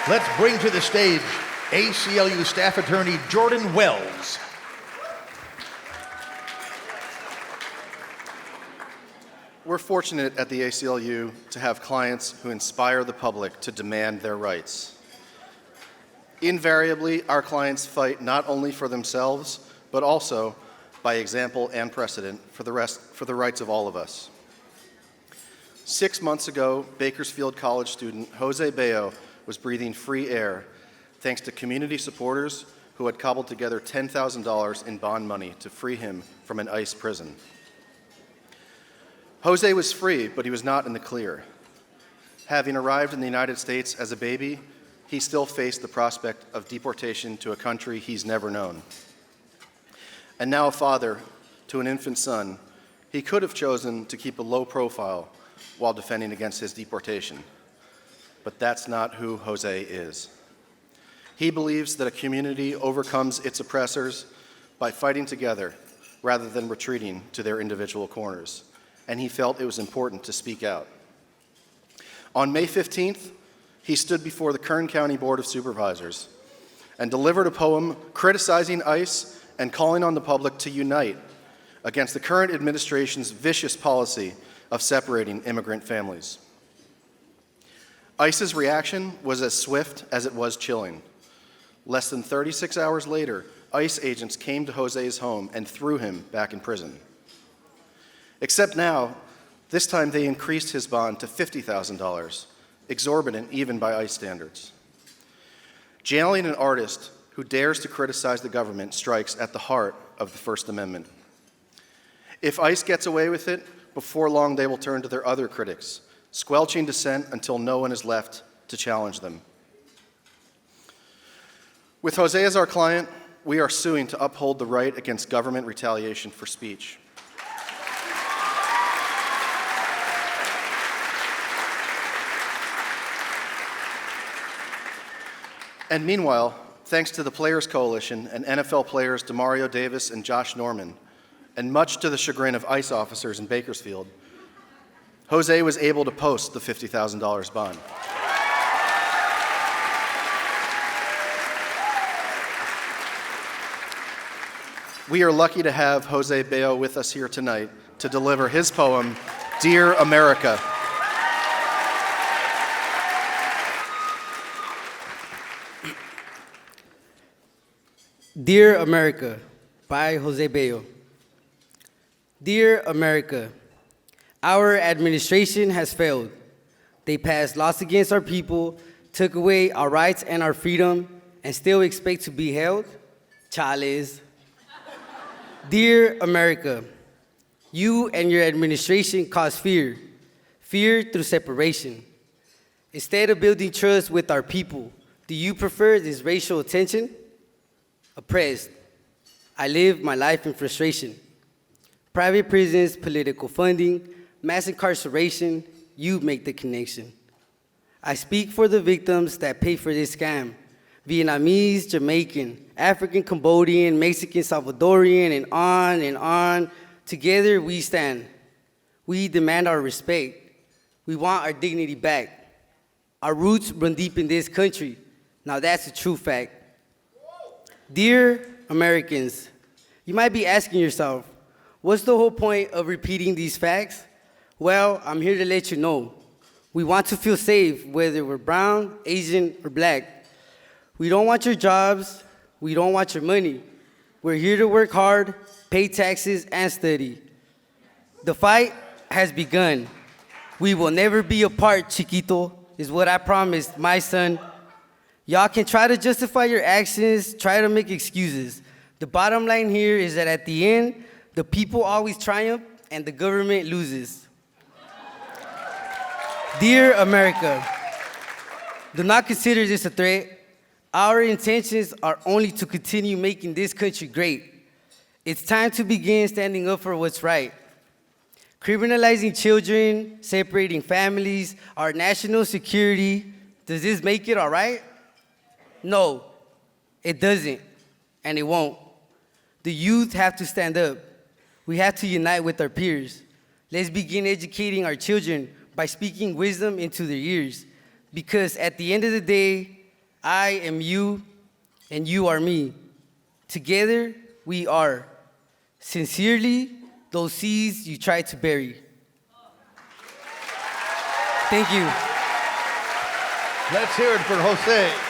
Let's bring to the stage ACLU staff attorney Jordan Wells. We're fortunate at the ACLU to have clients who inspire the public to demand their rights. Invariably, our clients fight not only for themselves, but also, by example and precedent, for the rights of all of us. 6 months ago, Bakersfield College student Jose Bello was breathing free air thanks to community supporters who had cobbled together $10,000 in bond money to free him from an ICE prison. Jose was free, but he was not in the clear. Having arrived in the United States as a baby, he still faced the prospect of deportation to a country he's never known. And now a father to an infant son, he could have chosen to keep a low profile while defending against his deportation. But that's not who Jose is. He believes that a community overcomes its oppressors by fighting together rather than retreating to their individual corners. And he felt it was important to speak out. On May 15th, he stood before the Kern County Board of Supervisors and delivered a poem criticizing ICE and calling on the public to unite against the current administration's vicious policy of separating immigrant families. ICE's reaction was as swift as it was chilling. Less than 36 hours later, ICE agents came to Jose's home and threw him back in prison. Except now, this time they increased his bond to $50,000, exorbitant even by ICE standards. Jailing an artist who dares to criticize the government strikes at the heart of the First Amendment. If ICE gets away with it, before long they will turn to their other critics, squelching dissent until no one is left to challenge them. With Jose as our client, we are suing to uphold the right against government retaliation for speech. And meanwhile, thanks to the Players Coalition and NFL players Demario Davis and Josh Norman, and much to the chagrin of ICE officers in Bakersfield, Jose was able to post the $50,000 bond. We are lucky to have Jose Bello with us here tonight to deliver his poem, Dear America. Dear America, by Jose Bello. Dear America, our administration has failed. They passed laws against our people, took away our rights and our freedom, and still expect to be held? Chales. Dear America, you and your administration cause fear through separation. Instead of building trust with our people, do you prefer this racial tension? Oppressed. I live my life in frustration. Private prisons, political funding, mass incarceration, you make the connection. I speak for the victims that pay for this scam. Vietnamese, Jamaican, African, Cambodian, Mexican, Salvadorian, and on and on. Together we stand. We demand our respect. We want our dignity back. Our roots run deep in this country. Now that's a true fact. Dear Americans, you might be asking yourself, what's the whole point of repeating these facts? Well, I'm here to let you know. We want to feel safe, whether we're brown, Asian, or black. We don't want your jobs. We don't want your money. We're here to work hard, pay taxes, and study. The fight has begun. We will never be apart, Chiquito, is what I promised my son. Y'all can try to justify your actions, try to make excuses. The bottom line here is that at the end, the people always triumph and the government loses. Dear America, do not consider this a threat. Our intentions are only to continue making this country great. It's time to begin standing up for what's right. Criminalizing children, separating families, our national security, does this make it all right? No, it doesn't, and it won't. The youth have to stand up. We have to unite with our peers. Let's begin educating our children by speaking wisdom into their ears. Because at the end of the day, I am you, and you are me. Together, we are. Sincerely, those seeds you tried to bury. Thank you. Let's hear it for Jose.